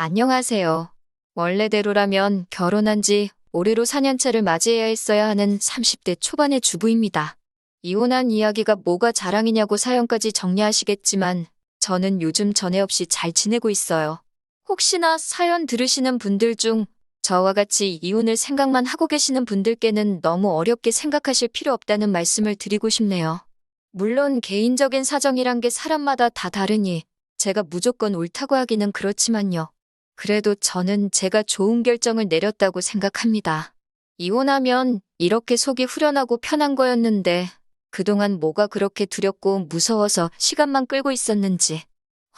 안녕하세요. 원래대로라면 결혼한 지 올해로 4년차를 맞이해야 했어야 하는 30대 초반의 주부입니다. 이혼한 이야기가 뭐가 자랑이냐고 사연까지 정리하시겠지만 저는 요즘 전에 없이 잘 지내고 있어요. 혹시나 사연 들으시는 분들 중 저와 같이 이혼을 생각만 하고 계시는 분들께는 너무 어렵게 생각하실 필요 없다는 말씀을 드리고 싶네요. 물론 개인적인 사정이란 게 사람마다 다 다르니 제가 무조건 옳다고 하기는 그렇지만요. 그래도 저는 제가 좋은 결정을 내렸다고 생각합니다. 이혼하면 이렇게 속이 후련하고 편한 거였는데 그동안 뭐가 그렇게 두렵고 무서워서 시간만 끌고 있었는지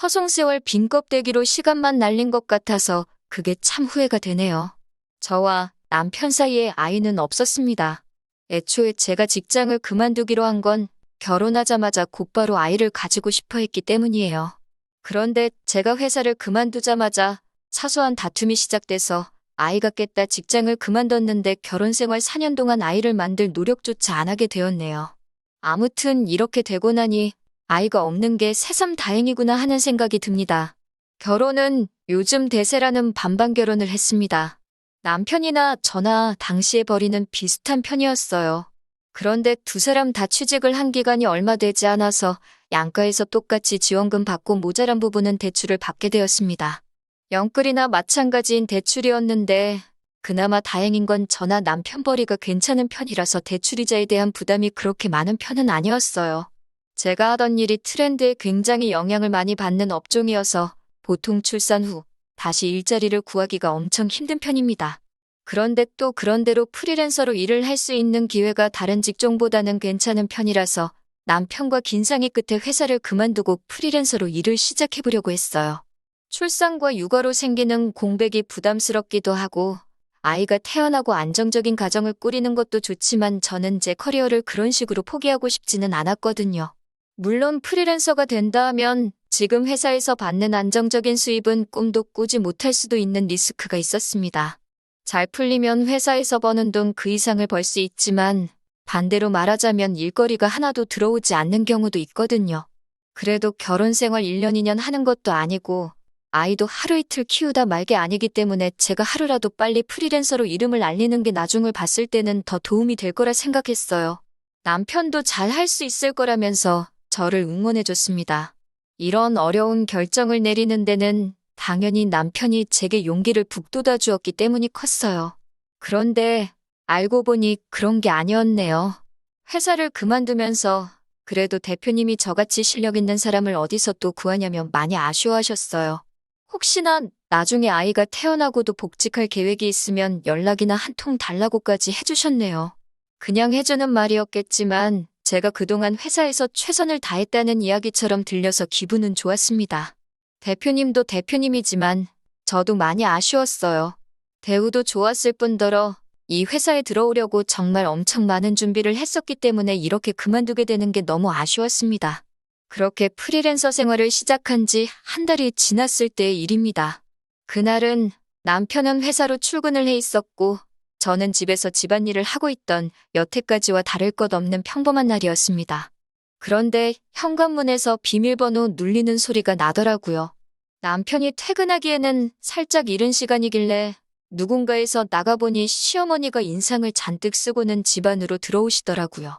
허송세월 빈 껍데기로 시간만 날린 것 같아서 그게 참 후회가 되네요. 저와 남편 사이에 아이는 없었습니다. 애초에 제가 직장을 그만두기로 한 건 결혼하자마자 곧바로 아이를 가지고 싶어 했기 때문이에요. 그런데 제가 회사를 그만두자마자 사소한 다툼이 시작돼서 아이가 깼다 직장을 그만뒀는데 결혼 생활 4년 동안 아이를 만들 노력조차 안 하게 되었네요. 아무튼 이렇게 되고 나니 아이가 없는 게 새삼 다행이구나 하는 생각이 듭니다. 결혼은 요즘 대세라는 반반 결혼을 했습니다. 남편이나 저나 당시의 벌이는 비슷한 편이었어요. 그런데 두 사람 다 취직을 한 기간이 얼마 되지 않아서 양가에서 똑같이 지원금 받고 모자란 부분은 대출을 받게 되었습니다. 영끌이나 마찬가지인 대출이었는데 그나마 다행인 건 저나 남편 벌이가 괜찮은 편이라서 대출이자에 대한 부담이 그렇게 많은 편은 아니었어요. 제가 하던 일이 트렌드에 굉장히 영향을 많이 받는 업종이어서 보통 출산 후 다시 일자리를 구하기가 엄청 힘든 편입니다. 그런데 또 그런대로 프리랜서로 일을 할 수 있는 기회가 다른 직종보다는 괜찮은 편이라서 남편과 긴상의 끝에 회사를 그만두고 프리랜서로 일을 시작해보려고 했어요. 출산과 육아로 생기는 공백이 부담스럽기도 하고 아이가 태어나고 안정적인 가정을 꾸리는 것도 좋지만 저는 제 커리어를 그런 식으로 포기하고 싶지는 않았거든요. 물론 프리랜서가 된다 하면 지금 회사에서 받는 안정적인 수입은 꿈도 꾸지 못할 수도 있는 리스크가 있었습니다. 잘 풀리면 회사에서 버는 돈 그 이상을 벌 수 있지만 반대로 말하자면 일거리가 하나도 들어오지 않는 경우도 있거든요. 그래도 결혼 생활 1년 2년 하는 것도 아니고 아이도 하루 이틀 키우다 말게 아니기 때문에 제가 하루라도 빨리 프리랜서로 이름을 알리는 게 나중을 봤을 때는 더 도움이 될 거라 생각했어요. 남편도 잘 할 수 있을 거라면서 저를 응원해줬습니다. 이런 어려운 결정을 내리는 데는 당연히 남편이 제게 용기를 북돋아 주었기 때문이 컸어요. 그런데 알고 보니 그런 게 아니었네요. 회사를 그만두면서 그래도 대표님이 저같이 실력 있는 사람을 어디서 또 구하냐며 많이 아쉬워하셨어요. 혹시나 나중에 아이가 태어나고도 복직할 계획이 있으면 연락이나 한 통 달라고까지 해주셨네요. 그냥 해주는 말이었겠지만 제가 그동안 회사에서 최선을 다했다는 이야기처럼 들려서 기분은 좋았습니다. 대표님도 대표님이지만 저도 많이 아쉬웠어요. 대우도 좋았을 뿐더러 이 회사에 들어오려고 정말 엄청 많은 준비를 했었기 때문에 이렇게 그만두게 되는 게 너무 아쉬웠습니다. 그렇게 프리랜서 생활을 시작한 지 한 달이 지났을 때의 일입니다. 그날은 남편은 회사로 출근을 해 있었고 저는 집에서 집안일을 하고 있던 여태까지와 다를 것 없는 평범한 날이었습니다. 그런데 현관문에서 비밀번호 눌리는 소리가 나더라고요. 남편이 퇴근하기에는 살짝 이른 시간이길래 누군가에서 나가보니 시어머니가 인상을 잔뜩 쓰고는 집 안으로 들어오시더라고요.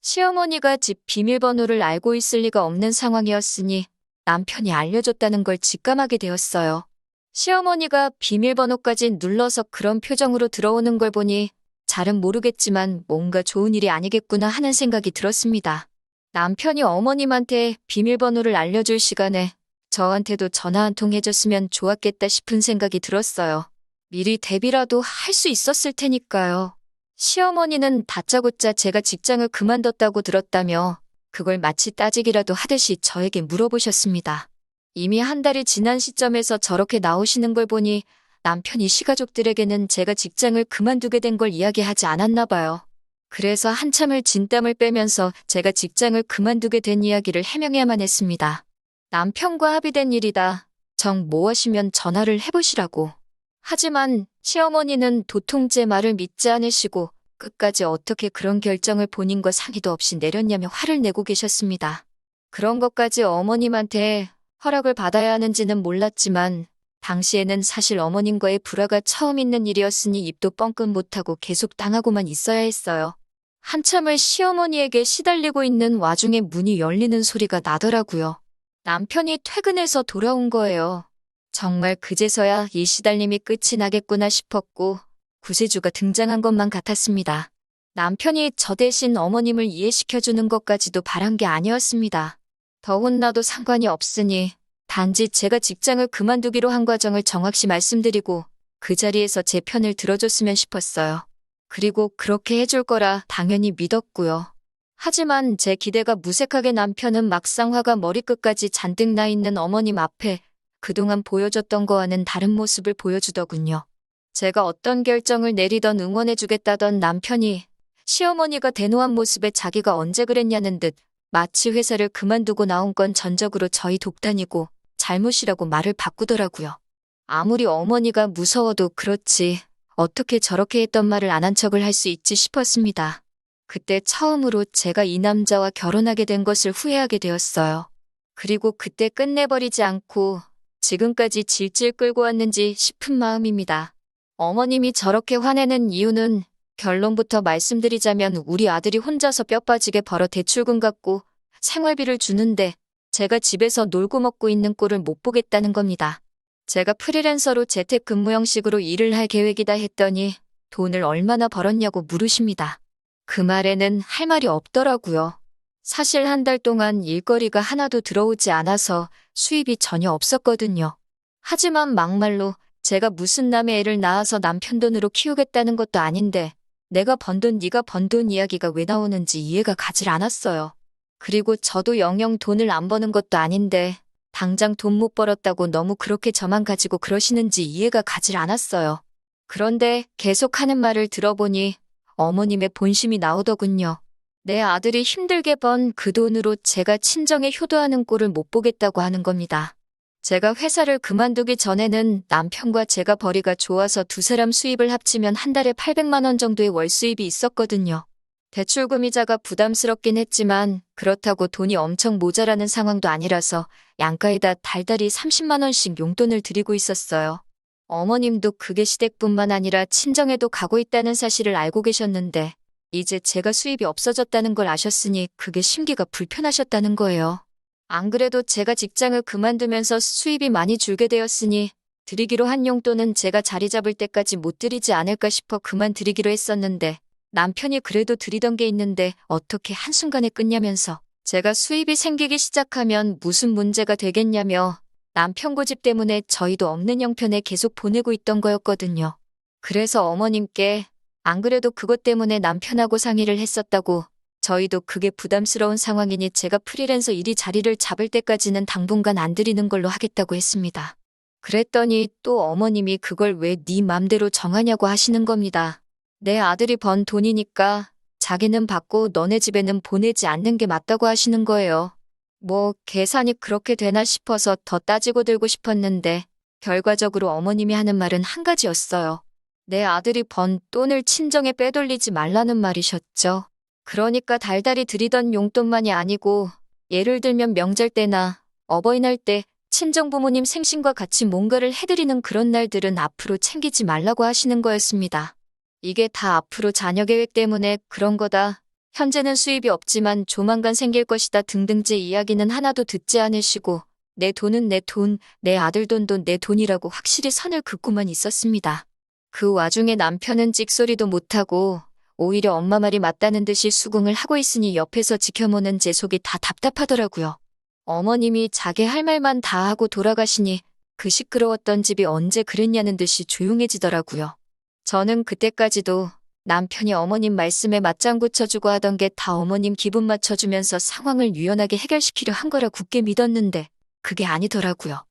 시어머니가 집 비밀번호를 알고 있을 리가 없는 상황이었으니 남편이 알려줬다는 걸 직감하게 되었어요. 시어머니가 비밀번호까지 눌러서 그런 표정으로 들어오는 걸 보니 잘은 모르겠지만 뭔가 좋은 일이 아니겠구나 하는 생각이 들었습니다. 남편이 어머님한테 비밀번호를 알려줄 시간에 저한테도 전화 한 통 해줬으면 좋았겠다 싶은 생각이 들었어요. 미리 대비라도 할 수 있었을 테니까요. 시어머니는 다짜고짜 제가 직장을 그만뒀다고 들었다며 그걸 마치 따지기라도 하듯이 저에게 물어보셨습니다. 이미 한 달이 지난 시점에서 저렇게 나오시는 걸 보니 남편이 시가족들에게는 제가 직장을 그만두게 된 걸 이야기하지 않았나 봐요. 그래서 한참을 진땀을 빼면서 제가 직장을 그만두게 된 이야기를 해명해야만 했습니다. 남편과 합의된 일이다. 정 모하시면 전화를 해보시라고. 하지만 시어머니는 도통 제 말을 믿지 않으시고 끝까지 어떻게 그런 결정을 본인과 상의도 없이 내렸냐며 화를 내고 계셨습니다. 그런 것까지 어머님한테 허락을 받아야 하는지는 몰랐지만 당시에는 사실 어머님과의 불화가 처음 있는 일이었으니 입도 뻥끗 못하고 계속 당하고만 있어야 했어요. 한참을 시어머니에게 시달리고 있는 와중에 문이 열리는 소리가 나더라고요. 남편이 퇴근해서 돌아온 거예요. 정말 그제서야 이 시달림이 끝이 나겠구나 싶었고 구세주가 등장한 것만 같았습니다. 남편이 저 대신 어머님을 이해시켜주는 것까지도 바란 게 아니었습니다. 더 혼나도 상관이 없으니 단지 제가 직장을 그만두기로 한 과정을 정확히 말씀드리고 그 자리에서 제 편을 들어줬으면 싶었어요. 그리고 그렇게 해줄 거라 당연히 믿었고요. 하지만 제 기대가 무색하게 남편은 막상 화가 머리끝까지 잔뜩 나 있는 어머님 앞에 그동안 보여줬던 거와는 다른 모습을 보여주더군요. 제가 어떤 결정을 내리던 응원해주겠다던 남편이 시어머니가 대노한 모습에 자기가 언제 그랬냐는 듯 마치 회사를 그만두고 나온 건 전적으로 저희 독단이고 잘못이라고 말을 바꾸더라고요. 아무리 어머니가 무서워도 그렇지 어떻게 저렇게 했던 말을 안 한 척을 할 수 있지 싶었습니다. 그때 처음으로 제가 이 남자와 결혼하게 된 것을 후회하게 되었어요. 그리고 그때 끝내버리지 않고 지금까지 질질 끌고 왔는지 싶은 마음입니다. 어머님이 저렇게 화내는 이유는 결론부터 말씀드리자면 우리 아들이 혼자서 뼈 빠지게 벌어 대출금 갚고 생활비를 주는데 제가 집에서 놀고 먹고 있는 꼴을 못 보겠다는 겁니다. 제가 프리랜서로 재택근무 형식으로 일을 할 계획이다 했더니 돈을 얼마나 벌었냐고 물으십니다. 그 말에는 할 말이 없더라고요. 사실 한 달 동안 일거리가 하나도 들어오지 않아서 수입이 전혀 없었거든요. 하지만 막말로 제가 무슨 남의 애를 낳아서 남편 돈으로 키우겠다는 것도 아닌데 내가 번 돈 네가 번 돈 이야기가 왜 나오는지 이해가 가질 않았어요. 그리고 저도 영영 돈을 안 버는 것도 아닌데 당장 돈 못 벌었다고 너무 그렇게 저만 가지고 그러시는지 이해가 가질 않았어요. 그런데 계속하는 말을 들어보니 어머님의 본심이 나오더군요. 내 아들이 힘들게 번 그 돈으로 제가 친정에 효도하는 꼴을 못 보겠다고 하는 겁니다. 제가 회사를 그만두기 전에는 남편과 제가 벌이가 좋아서 두 사람 수입을 합치면 한 달에 800만 원 정도의 월 수입이 있었거든요. 대출금 이자가 부담스럽긴 했지만 그렇다고 돈이 엄청 모자라는 상황도 아니라서 양가에다 달달이 30만 원씩 용돈을 드리고 있었어요. 어머님도 그게 시댁뿐만 아니라 친정에도 가고 있다는 사실을 알고 계셨는데 이제 제가 수입이 없어졌다는 걸 아셨으니 그게 심기가 불편하셨다는 거예요. 안 그래도 제가 직장을 그만두면서 수입이 많이 줄게 되었으니 드리기로 한 용돈은 제가 자리 잡을 때까지 못 드리지 않을까 싶어 그만 드리기로 했었는데 남편이 그래도 드리던 게 있는데 어떻게 한순간에 끊냐면서 제가 수입이 생기기 시작하면 무슨 문제가 되겠냐며 남편 고집 때문에 저희도 없는 형편에 계속 보내고 있던 거였거든요. 그래서 어머님께 안 그래도 그것 때문에 남편하고 상의를 했었다고 저희도 그게 부담스러운 상황이니 제가 프리랜서 일이 자리를 잡을 때까지는 당분간 안 드리는 걸로 하겠다고 했습니다. 그랬더니 또 어머님이 그걸 왜 네 맘대로 정하냐고 하시는 겁니다. 내 아들이 번 돈이니까 자기는 받고 너네 집에는 보내지 않는 게 맞다고 하시는 거예요. 뭐 계산이 그렇게 되나 싶어서 더 따지고 들고 싶었는데 결과적으로 어머님이 하는 말은 한 가지였어요. 내 아들이 번 돈을 친정에 빼돌리지 말라는 말이셨죠. 그러니까 달달이 드리던 용돈만이 아니고 예를 들면 명절 때나 어버이날 때 친정 부모님 생신과 같이 뭔가를 해드리는 그런 날들은 앞으로 챙기지 말라고 하시는 거였습니다. 이게 다 앞으로 자녀 계획 때문에 그런 거다. 현재는 수입이 없지만 조만간 생길 것이다 등등 제 이야기는 하나도 듣지 않으시고 내 돈은 내 돈, 내 아들 돈도 내 돈이라고 확실히 선을 긋고만 있었습니다. 그 와중에 남편은 찍소리도 못하고 오히려 엄마 말이 맞다는 듯이 수긍을 하고 있으니 옆에서 지켜보는 제 속이 다 답답하더라고요. 어머님이 자기 할 말만 다 하고 돌아가시니 그 시끄러웠던 집이 언제 그랬냐는 듯이 조용해지더라고요. 저는 그때까지도 남편이 어머님 말씀에 맞장구 쳐주고 하던 게 다 어머님 기분 맞춰주면서 상황을 유연하게 해결시키려 한 거라 굳게 믿었는데 그게 아니더라고요.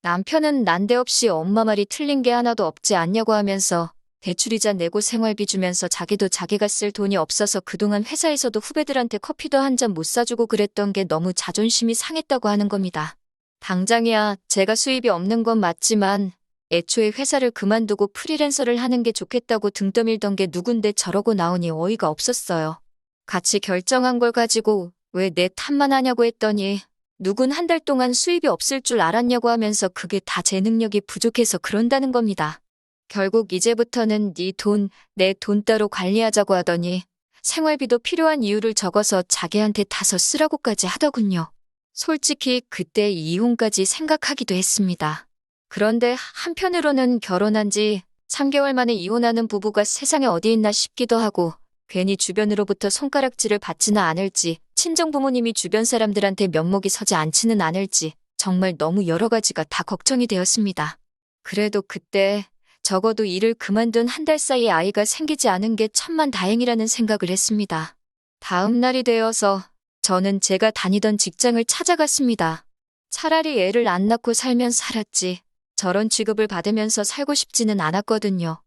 남편은 난데없이 엄마 말이 틀린 게 하나도 없지 않냐고 하면서 대출이자 내고 생활비 주면서 자기도 자기가 쓸 돈이 없어서 그동안 회사에서도 후배들한테 커피도 한 잔 못 사주고 그랬던 게 너무 자존심이 상했다고 하는 겁니다. 당장이야 제가 수입이 없는 건 맞지만 애초에 회사를 그만두고 프리랜서를 하는 게 좋겠다고 등 떠밀던 게 누군데 저러고 나오니 어이가 없었어요. 같이 결정한 걸 가지고 왜 내 탓만 하냐고 했더니 누군 한 달 동안 수입이 없을 줄 알았냐고 하면서 그게 다 제 능력이 부족해서 그런다는 겁니다. 결국 이제부터는 네 돈, 내 돈 따로 관리하자고 하더니 생활비도 필요한 이유를 적어서 자기한테 다서 쓰라고까지 하더군요. 솔직히 그때 이혼까지 생각하기도 했습니다. 그런데 한편으로는 결혼한 지 3개월 만에 이혼하는 부부가 세상에 어디 있나 싶기도 하고 괜히 주변으로부터 손가락질을 받지는 않을지 친정 부모님이 주변 사람들한테 면목이 서지 않지는 않을지 정말 너무 여러 가지가 다 걱정이 되었습니다. 그래도 그때 적어도 일을 그만둔 한 달 사이에 아이가 생기지 않은 게 천만 다행이라는 생각을 했습니다. 다음 날이 되어서 저는 제가 다니던 직장을 찾아갔습니다. 차라리 애를 안 낳고 살면 살았지. 저런 취급을 받으면서 살고 싶지는 않았거든요.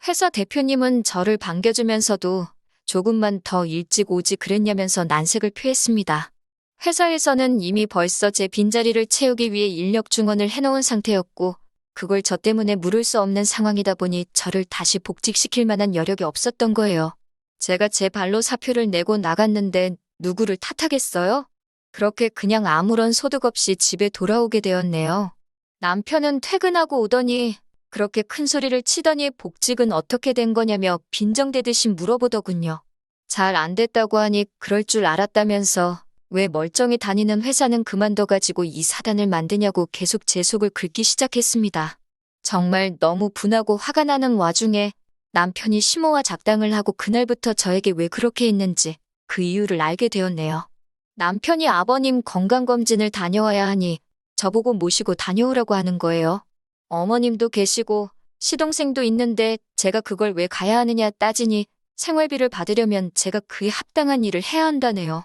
회사 대표님은 저를 반겨주면서도 조금만 더 일찍 오지 그랬냐면서 난색을 표했습니다. 회사에서는 이미 벌써 제 빈자리를 채우기 위해 인력 증원을 해놓은 상태였고 그걸 저 때문에 물을 수 없는 상황이다 보니 저를 다시 복직시킬 만한 여력이 없었던 거예요. 제가 제 발로 사표를 내고 나갔는데 누구를 탓하겠어요? 그렇게 그냥 아무런 소득 없이 집에 돌아오게 되었네요. 남편은 퇴근하고 오더니 그렇게 큰 소리를 치더니 복직은 어떻게 된 거냐며 빈정대듯이 물어보더군요. 잘 안 됐다고 하니 그럴 줄 알았다면서 왜 멀쩡히 다니는 회사는 그만둬가지고 이 사단을 만드냐고 계속 제 속을 긁기 시작했습니다. 정말 너무 분하고 화가 나는 와중에 남편이 심호와 작당을 하고 그날부터 저에게 왜 그렇게 했는지 그 이유를 알게 되었네요. 남편이 아버님 건강검진을 다녀와야 하니 저보고 모시고 다녀오라고 하는 거예요. 어머님도 계시고 시동생도 있는데 제가 그걸 왜 가야 하느냐 따지니 생활비를 받으려면 제가 그에 합당한 일을 해야 한다네요.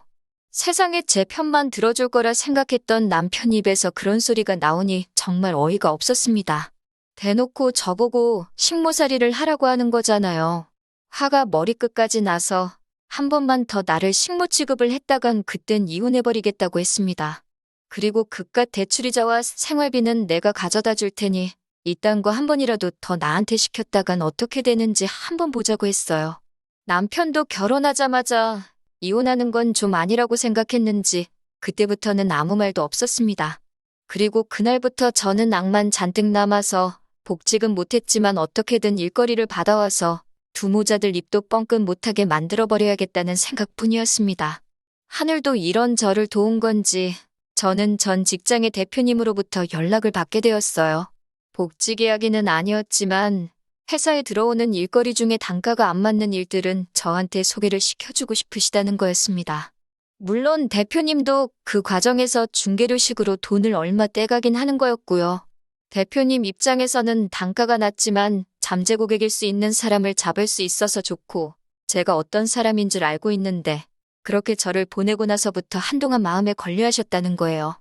세상에 제 편만 들어줄 거라 생각했던 남편 입에서 그런 소리가 나오니 정말 어이가 없었습니다. 대놓고 저보고 식모살이를 하라고 하는 거잖아요. 화가 머리끝까지 나서 한 번만 더 나를 식모 취급을 했다간 그땐 이혼해버리겠다고 했습니다. 그리고 그깟 대출이자와 생활비는 내가 가져다 줄 테니 이딴 거 한 번이라도 더 나한테 시켰다간 어떻게 되는지 한번 보자고 했어요. 남편도 결혼하자마자 이혼하는 건 좀 아니라고 생각했는지 그때부터는 아무 말도 없었습니다. 그리고 그날부터 저는 낭만 잔뜩 남아서 복직은 못했지만 어떻게든 일거리를 받아와서 두 모자들 입도 뻥끗 못하게 만들어버려야겠다는 생각뿐이었습니다. 하늘도 이런 저를 도운 건지 저는 전 직장의 대표님으로부터 연락을 받게 되었어요. 복직 이야기는 아니었지만 회사에 들어오는 일거리 중에 단가가 안 맞는 일들은 저한테 소개를 시켜주고 싶으시다는 거였습니다. 물론 대표님도 그 과정에서 중개료식으로 돈을 얼마 떼가긴 하는 거였고요. 대표님 입장에서는 단가가 낮지만 잠재 고객일 수 있는 사람을 잡을 수 있어서 좋고 제가 어떤 사람인 줄 알고 있는데 그렇게 저를 보내고 나서부터 한동안 마음에 걸려하셨다는 거예요.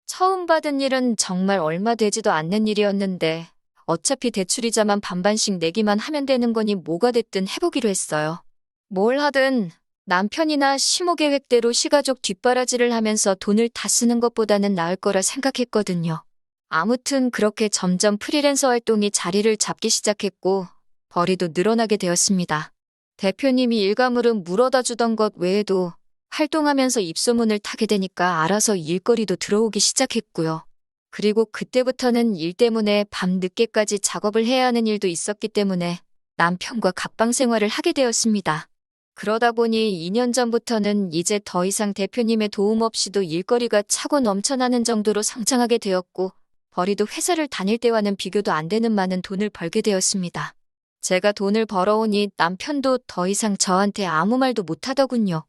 처음 받은 일은 정말 얼마 되지도 않는 일이었는데 어차피 대출이자만 반반씩 내기만 하면 되는 거니 뭐가 됐든 해보기로 했어요. 뭘 하든 남편이나 시모 계획대로 시가족 뒷바라지를 하면서 돈을 다 쓰는 것보다는 나을 거라 생각했거든요. 아무튼 그렇게 점점 프리랜서 활동이 자리를 잡기 시작했고 벌이도 늘어나게 되었습니다. 대표님이 일가물은 물어다 주던 것 외에도 활동하면서 입소문을 타게 되니까 알아서 일거리도 들어오기 시작했고요. 그리고 그때부터는 일 때문에 밤 늦게까지 작업을 해야 하는 일도 있었기 때문에 남편과 갑방 생활을 하게 되었습니다. 그러다 보니 2년 전부터는 이제 더 이상 대표님의 도움 없이도 일거리가 차고 넘쳐나는 정도로 성장하게 되었고 벌이도 회사를 다닐 때와는 비교도 안 되는 많은 돈을 벌게 되었습니다. 제가 돈을 벌어오니 남편도 더 이상 저한테 아무 말도 못하더군요.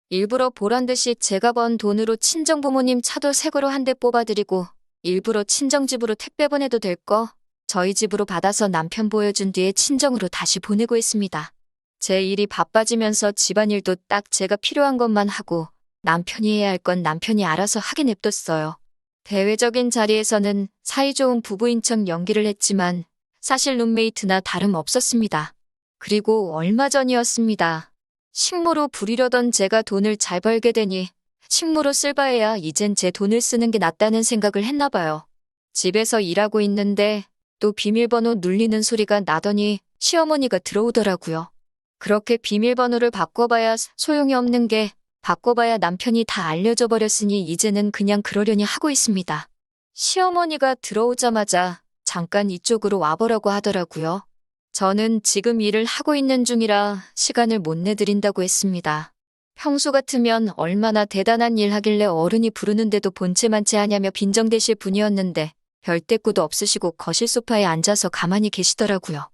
일부러 보란듯이 제가 번 돈으로 친정부모님 차도 새 거로 한 대 뽑아드리고 일부러 친정집으로 택배 보내도 될 거 저희 집으로 받아서 남편 보여준 뒤에 친정으로 다시 보내고 했습니다. 제 일이 바빠지면서 집안일도 딱 제가 필요한 것만 하고 남편이 해야 할 건 남편이 알아서 하게 냅뒀어요. 대외적인 자리에서는 사이좋은 부부인 척 연기를 했지만 사실 룸메이트나 다름없었습니다. 그리고 얼마 전이었습니다. 식모로 부리려던 제가 돈을 잘 벌게 되니 식모로 쓸 바에야 이젠 제 돈을 쓰는 게 낫다는 생각을 했나 봐요. 집에서 일하고 있는데 또 비밀번호 눌리는 소리가 나더니 시어머니가 들어오더라고요. 그렇게 비밀번호를 바꿔봐야 소용이 없는 게 바꿔봐야 남편이 다 알려져 버렸으니 이제는 그냥 그러려니 하고 있습니다. 시어머니가 들어오자마자 잠깐 이쪽으로 와보라고 하더라고요. 저는 지금 일을 하고 있는 중이라 시간을 못 내드린다고 했습니다. 평소 같으면 얼마나 대단한 일 하길래 어른이 부르는데도 본체만체 하냐며 빈정대실 분이었는데 별 대꾸도 없으시고 거실 소파에 앉아서 가만히 계시더라고요.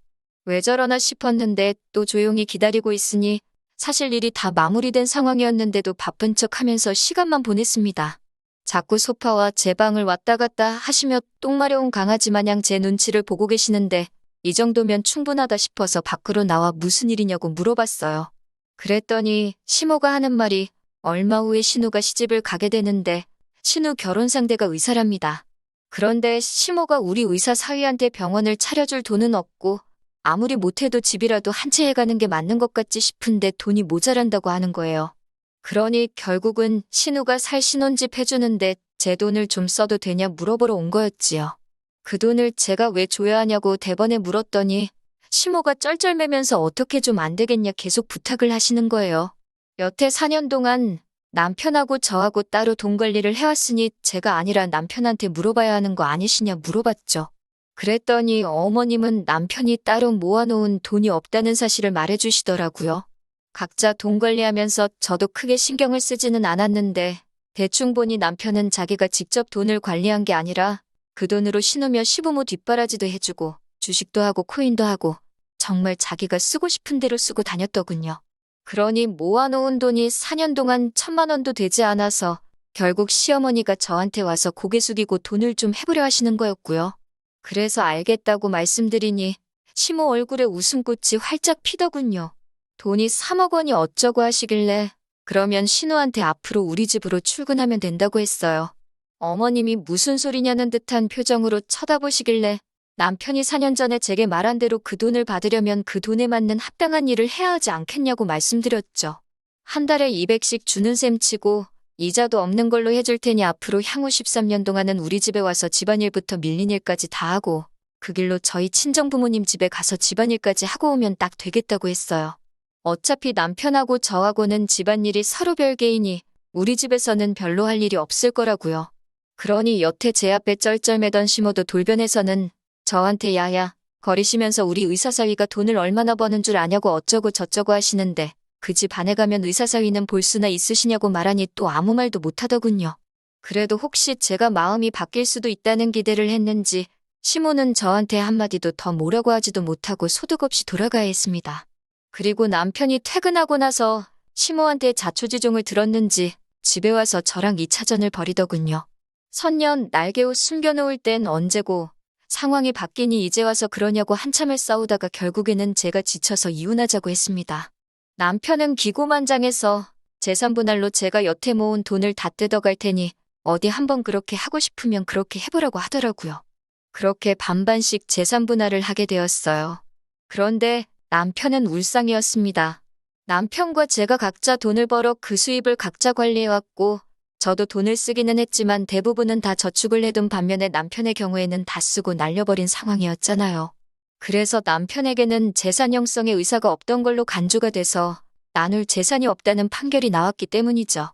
왜 저러나 싶었는데 또 조용히 기다리고 있으니 사실 일이 다 마무리된 상황이었는데도 바쁜 척하면서 시간만 보냈습니다. 자꾸 소파와 제 방을 왔다 갔다 하시며 똥 마려운 강아지 마냥 제 눈치를 보고 계시는데 이 정도면 충분하다 싶어서 밖으로 나와 무슨 일이냐고 물어봤어요. 그랬더니 시모가 하는 말이 얼마 후에 신우가 시집을 가게 되는데 신우 결혼 상대가 의사랍니다. 그런데 시모가 우리 의사 사위한테 병원을 차려줄 돈은 없고 아무리 못해도 집이라도 한 채 해가는 게 맞는 것 같지 싶은데 돈이 모자란다고 하는 거예요. 그러니 결국은 신우가 살 신혼집 해주는데 제 돈을 좀 써도 되냐 물어보러 온 거였지요. 그 돈을 제가 왜 줘야 하냐고 대번에 물었더니 시모가 쩔쩔매면서 어떻게 좀 안 되겠냐 계속 부탁을 하시는 거예요. 여태 4년 동안 남편하고 저하고 따로 돈 관리를 해왔으니 제가 아니라 남편한테 물어봐야 하는 거 아니시냐 물어봤죠. 그랬더니 어머님은 남편이 따로 모아놓은 돈이 없다는 사실을 말해주시더라고요. 각자 돈 관리하면서 저도 크게 신경을 쓰지는 않았는데 대충 보니 남편은 자기가 직접 돈을 관리한 게 아니라 그 돈으로 신우며 시부모 뒷바라지도 해주고 주식도 하고 코인도 하고 정말 자기가 쓰고 싶은 대로 쓰고 다녔더군요. 그러니 모아놓은 돈이 4년 동안 1,000만 원도 되지 않아서 결국 시어머니가 저한테 와서 고개 숙이고 돈을 좀 해보려 하시는 거였고요. 그래서 알겠다고 말씀드리니 시모 얼굴에 웃음꽃이 활짝 피더군요. 돈이 3억 원이 어쩌고 하시길래 그러면 신우한테 앞으로 우리 집으로 출근하면 된다고 했어요. 어머님이 무슨 소리냐는 듯한 표정으로 쳐다보시길래 남편이 4년 전에 제게 말한 대로 그 돈을 받으려면 그 돈에 맞는 합당한 일을 해야 하지 않겠냐고 말씀드렸죠. 한 달에 200씩 주는 셈 치고 이자도 없는 걸로 해줄 테니 앞으로 향후 13년 동안은 우리 집에 와서 집안일부터 밀린 일까지 다 하고 그 길로 저희 친정부모님 집에 가서 집안일까지 하고 오면 딱 되겠다고 했어요. 어차피 남편하고 저하고는 집안일이 서로 별개이니 우리 집에서는 별로 할 일이 없을 거라고요. 그러니 여태 제 앞에 쩔쩔매던 시모도 돌변해서는 저한테 야야 거리시면서 우리 의사사위가 돈을 얼마나 버는 줄 아냐고 어쩌고 저쩌고 하시는데 그 집 안에 가면 의사사위는 볼 수나 있으시냐고 말하니 또 아무 말도 못하더군요. 그래도 혹시 제가 마음이 바뀔 수도 있다는 기대를 했는지 시모는 저한테 한마디도 더 뭐라고 하지도 못하고 소득 없이 돌아가야 했습니다. 그리고 남편이 퇴근하고 나서 시모한테 자초지종을 들었는지 집에 와서 저랑 2차전을 벌이더군요. 선년 날개옷 숨겨놓을 땐 언제고 상황이 바뀌니 이제 와서 그러냐고 한참을 싸우다가 결국에는 제가 지쳐서 이혼하자고 했습니다. 남편은 기고만장해서 재산분할로 제가 여태 모은 돈을 다 뜯어갈 테니 어디 한번 그렇게 하고 싶으면 그렇게 해보라고 하더라고요. 그렇게 반반씩 재산분할을 하게 되었어요. 그런데 남편은 울상이었습니다. 남편과 제가 각자 돈을 벌어 그 수입을 각자 관리해왔고 저도 돈을 쓰기는 했지만 대부분은 다 저축을 해둔 반면에 남편의 경우에는 다 쓰고 날려버린 상황이었잖아요. 그래서 남편에게는 재산 형성의 의사가 없던 걸로 간주가 돼서 나눌 재산이 없다는 판결이 나왔기 때문이죠.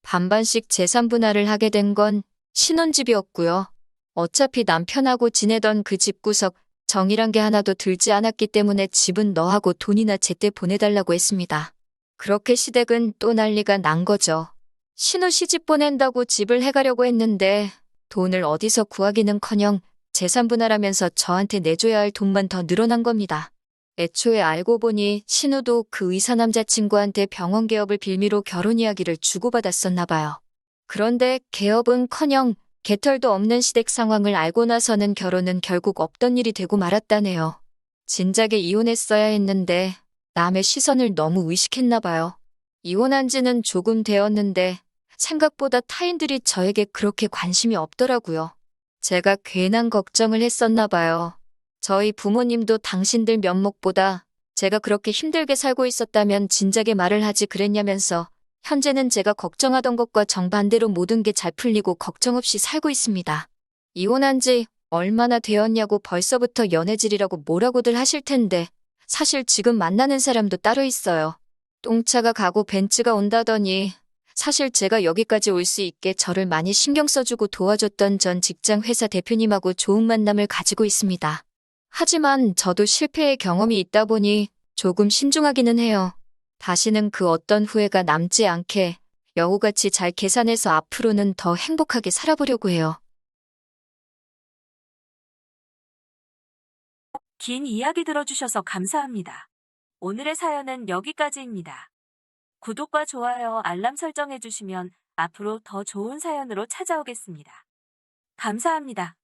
반반씩 재산 분할을 하게 된 건 신혼집이었고요. 어차피 남편하고 지내던 그 집구석 정이란 게 하나도 들지 않았기 때문에 집은 너하고 돈이나 제때 보내달라고 했습니다. 그렇게 시댁은 또 난리가 난 거죠. 신우 시집 보낸다고 집을 해가려고 했는데 돈을 어디서 구하기는커녕 재산 분할하면서 저한테 내줘야 할 돈만 더 늘어난 겁니다. 애초에 알고 보니 신우도 그 의사 남자친구한테 병원 개업을 빌미로 결혼 이야기를 주고받았었나 봐요. 그런데 개업은커녕 개털도 없는 시댁 상황을 알고 나서는 결혼은 결국 없던 일이 되고 말았다네요. 진작에 이혼했어야 했는데 남의 시선을 너무 의식했나 봐요. 이혼한 지는 조금 되었는데 생각보다 타인들이 저에게 그렇게 관심이 없더라고요. 제가 괜한 걱정을 했었나 봐요. 저희 부모님도 당신들 면목보다 제가 그렇게 힘들게 살고 있었다면 진작에 말을 하지 그랬냐면서 현재는 제가 걱정하던 것과 정반대로 모든 게 잘 풀리고 걱정 없이 살고 있습니다. 이혼한 지 얼마나 되었냐고 벌써부터 연애질이라고 뭐라고들 하실 텐데 사실 지금 만나는 사람도 따로 있어요. 똥차가 가고 벤츠가 온다더니 사실 제가 여기까지 올 수 있게 저를 많이 신경 써주고 도와줬던 전 직장 회사 대표님하고 좋은 만남을 가지고 있습니다. 하지만 저도 실패의 경험이 있다 보니 조금 신중하기는 해요. 다시는 그 어떤 후회가 남지 않게 여우같이 잘 계산해서 앞으로는 더 행복하게 살아보려고 해요. 긴 이야기 들어주셔서 감사합니다. 오늘의 사연은 여기까지입니다. 구독과 좋아요, 알람 설정해주시면 앞으로 더 좋은 사연으로 찾아오겠습니다. 감사합니다.